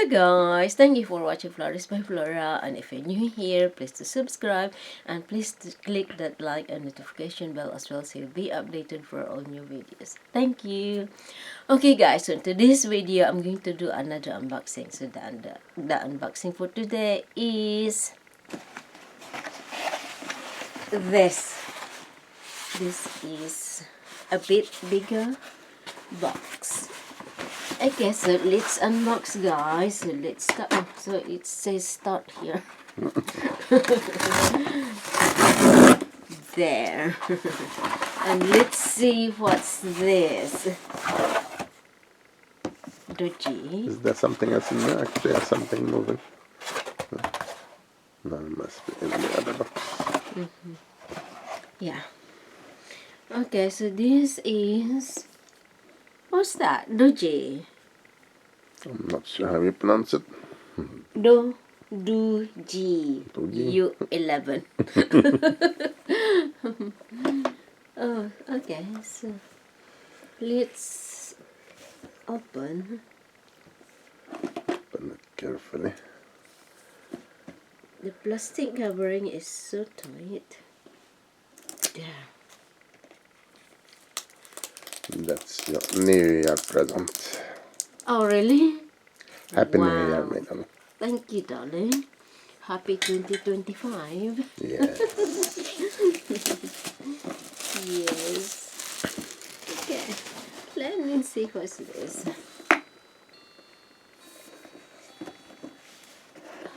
Hello guys, thank you for watching Flourish by Flora, and if you're new here, please to subscribe and please to click that like and notification bell as well so you'll be updated for all new videos. Thank you. Okay guys, so in today's video I'm going to do another unboxing. So the unboxing for today is this. This is a bit bigger box. Okay, so let's unbox guys. So let's start. Oh, so it says start here. There. And let's see what's this. Doogee. Is there something else in there? Actually, there's something moving. No, it must be in the other box. Yeah. Okay, so this is... What's that? Doogee. I'm not sure how you pronounce it. Doogee U11. Oh, okay. So let's open. Open it carefully. The plastic covering is so tight. There. That's your New Year present. Oh, really? Happy Wow. New Year, madam. Thank you, darling. Happy 2025. Yeah. Yes. Okay. Let me see what's this.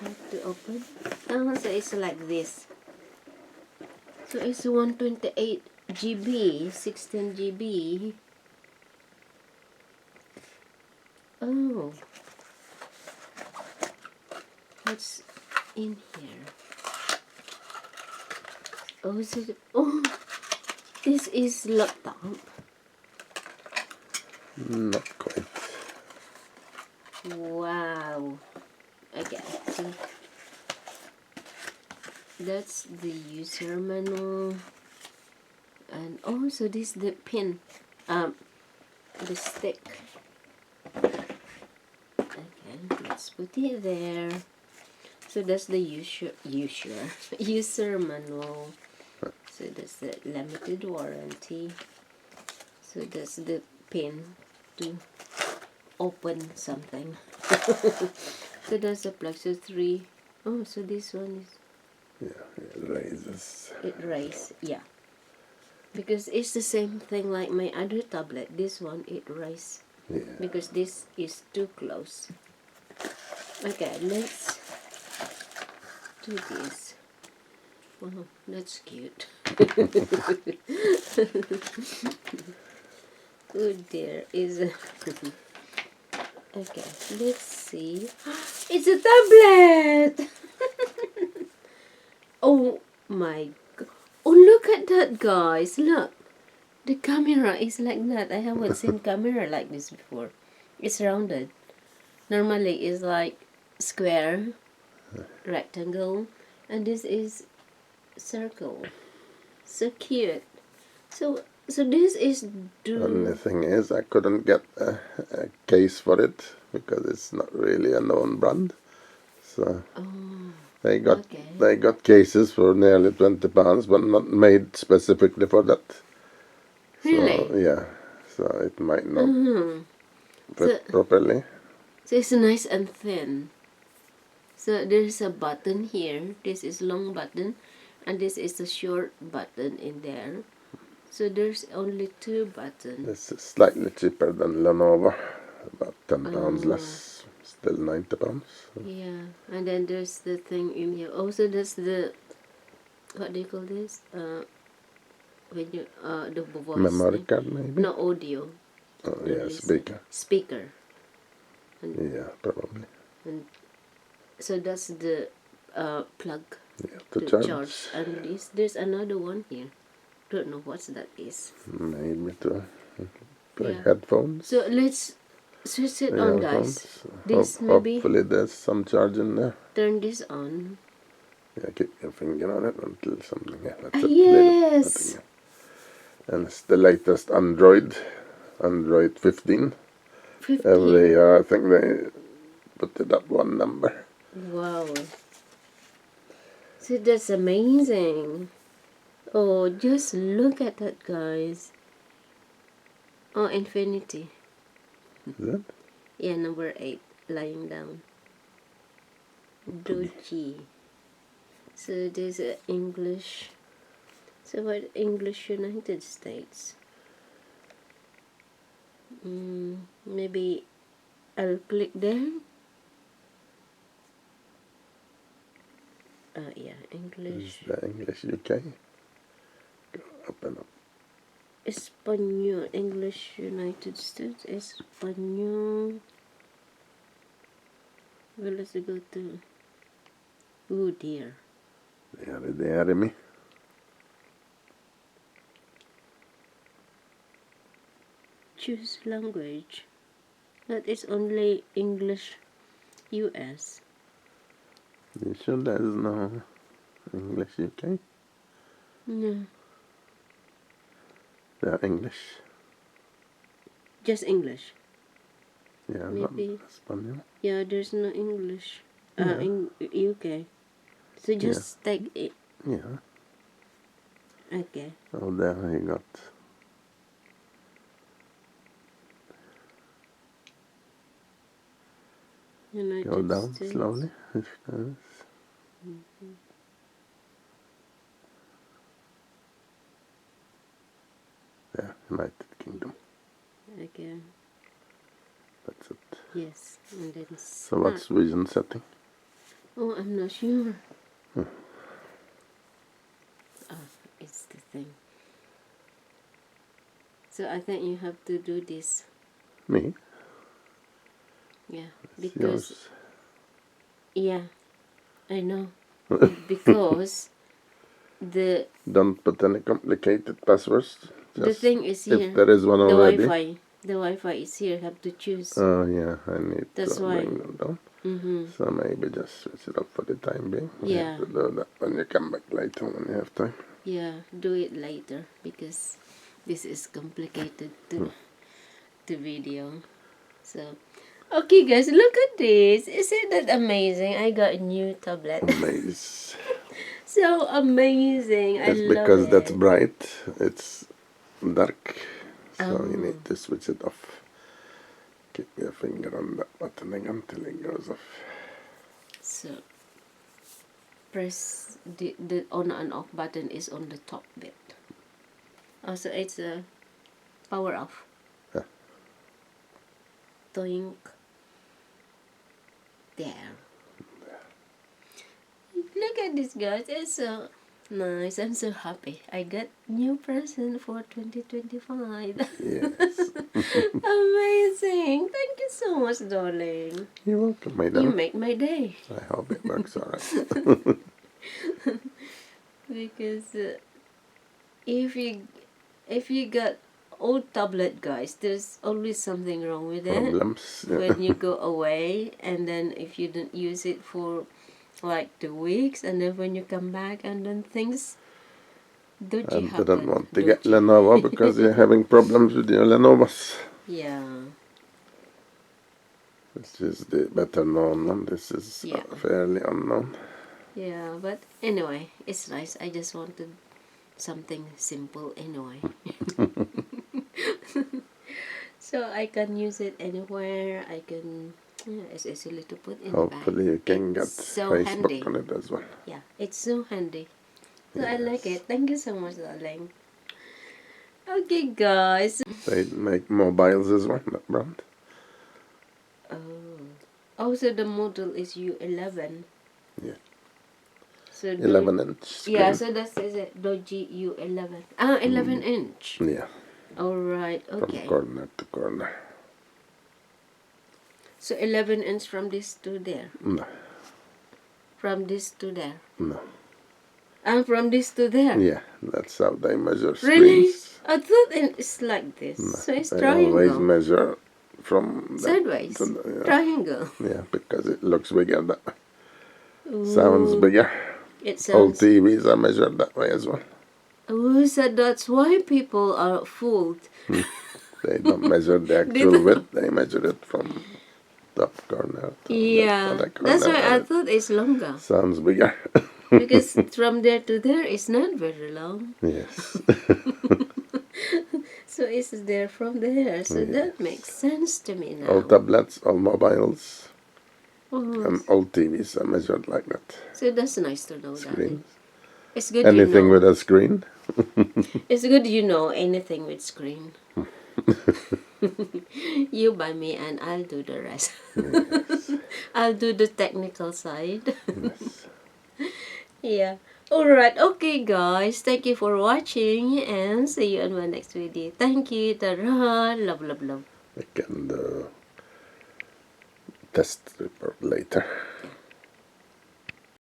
How to open? Oh, so it's like this. So it's 128 GB, 16 GB. Oh. What's in here? Oh, is it? Oh, this is laptop. Not quite. Wow. Okay, so that's the user manual, and also this the pin, the stick. Okay, let's put it there. So that's the user manual. So that's the limited warranty. So that's the pin to open something. So that's the plug. So 3. Oh, so this one is... Yeah, it raises. It raise, yeah. Because it's the same thing like my other tablet. This one, it raise. Yeah. Because this is too close. Okay, let's do this. Wow, that's cute. Oh dear, is okay, let's see. It's a tablet! Oh my god. Oh, look at that, guys. Look. The camera is like that. I haven't seen camera like this before. It's rounded. Normally it's like square, rectangle, and this is circle. So cute. So this is Only thing is, I couldn't get a case for it because it's not really a known brand. So they got cases for nearly £20, but not made specifically for that. Really? So yeah, so it might not fit properly. So it's nice and thin. So there's a button here. This is long button, and this is a short button in there. So there's only 2 buttons. This is slightly cheaper than Lenovo, about £10 less, still £90. So. Yeah, and then there's the thing in here. Also, there's the, what do you call this? When you the voice. Memory card, maybe. No, audio. Oh yeah, speaker. Speaker. And, yeah, probably. And so that's the plug to charge. And there's another one here. Don't know what that is. Maybe to play headphones. So let's switch it on, guys. This maybe. Hopefully there's some charge in there. Turn this on. Yeah, keep your finger on it until something. Yeah, that's it. Yes. And it's the latest Android 15. Every year I think they put it at one number. Wow. So that's amazing. Oh, just look at that, guys. Oh, infinity. Is it? Yeah, number 8, lying down. Doogee. So there's English. So what English United States? Maybe I'll click there. Yeah, This English. is the English UK. Go up and up. Espanol. English United States. Espanol. Well, let's go to. Oh dear. Det är det med. Choose language. That is only English US. You sure there's no English UK? No. They're English. Just English. Yeah, Maybe. not Spanish. Yeah, there's no English. Yeah. In UK. So just take it. Yeah. Okay. Oh, there he got. United Go down States. slowly. If there's. Yeah, United Kingdom. Okay. That's it. Yes. And then So what's region setting? Oh, I'm not sure. Oh, it's the thing. So I think you have to do this. Me? Yeah. It's Because yours. yeah, I know. Because the Don't put any complicated passwords. the Just thing is here. if there is one the already. The Wi-Fi is here. Have to choose. Oh yeah, I need That's to why. bring them down. Mm-hmm. So maybe just switch it up for the time being. You Yeah. have to do that when you come back later when you have time. Yeah, do it later because this is complicated to video. So, okay, guys, look at this. Isn't that amazing? I got a new tablet. Amazing. So amazing. I It's love because it. that's bright. It's dark. So you Oh. need to switch it off. Keep your finger on that button until it goes off. So press the on and off button is on the top bit. Also, it's a power off. Yeah. Doink. There. Look at this, guys. It's so nice. I'm so happy. I got new present for 2025. Yes. Amazing. Thank you so much, darling. You're welcome, my You darling. make my day. I hope it works alright. Because if you got old tablet, guys, there's always something wrong with it. Problems. Yeah. When you go away, and then if you don't use it for like 2 weeks, and then when you come back, and then things dodgy I happen. didn't want to get Lenovo because you're having problems with your Lenovos. Yeah. This is the better known one. This is Yeah. fairly unknown. Yeah, but anyway, it's nice. I just wanted something simple anyway. So I can use it anywhere. I can, it's easily to put in the bag. Hopefully you can get It's so Facebook handy. on it as well. Yeah, it's so handy. So I like it. Thank you so much, darling. Okay, guys. They make mobiles as well, that brand. Oh. Also, the model is U11. Yeah. So 11-inch screen. Yeah, so that is it. Doogee U11. 11-inch. Yeah, Alright, from okay. corner to corner. So 11-inch from this to there. No, From this to there. no. And from this to there. Yeah, that's how they measure Really? screens. I thought it's like this. No, So it's they triangle. always measure from Sideways. to the, Triangle. yeah, because it looks bigger that way. Ooh. Sounds bigger. It Old sounds. TVs are measured that way as well. Oh, so that's why people are fooled. They don't measure the actual width, they measure it from top corner. Yeah, Other that's corner, why I and thought it's longer. it sounds bigger. Because from there to there is not very long. Yes. So it's there from there. So that Yes. makes sense to me All now. tablets, all mobiles, Oh, and all TVs are measured like that. so that's nice to know, Daddy. Screens. It's good you Anything know. with a screen. It's good you know anything with screen. You buy me and I'll do the rest. Yes. I'll do the technical side. Yes. Yeah. Alright, okay guys. Thank you for watching and see you on my next video. Thank you. Ta-ra. Love, love, love. We can do test report later. Yeah.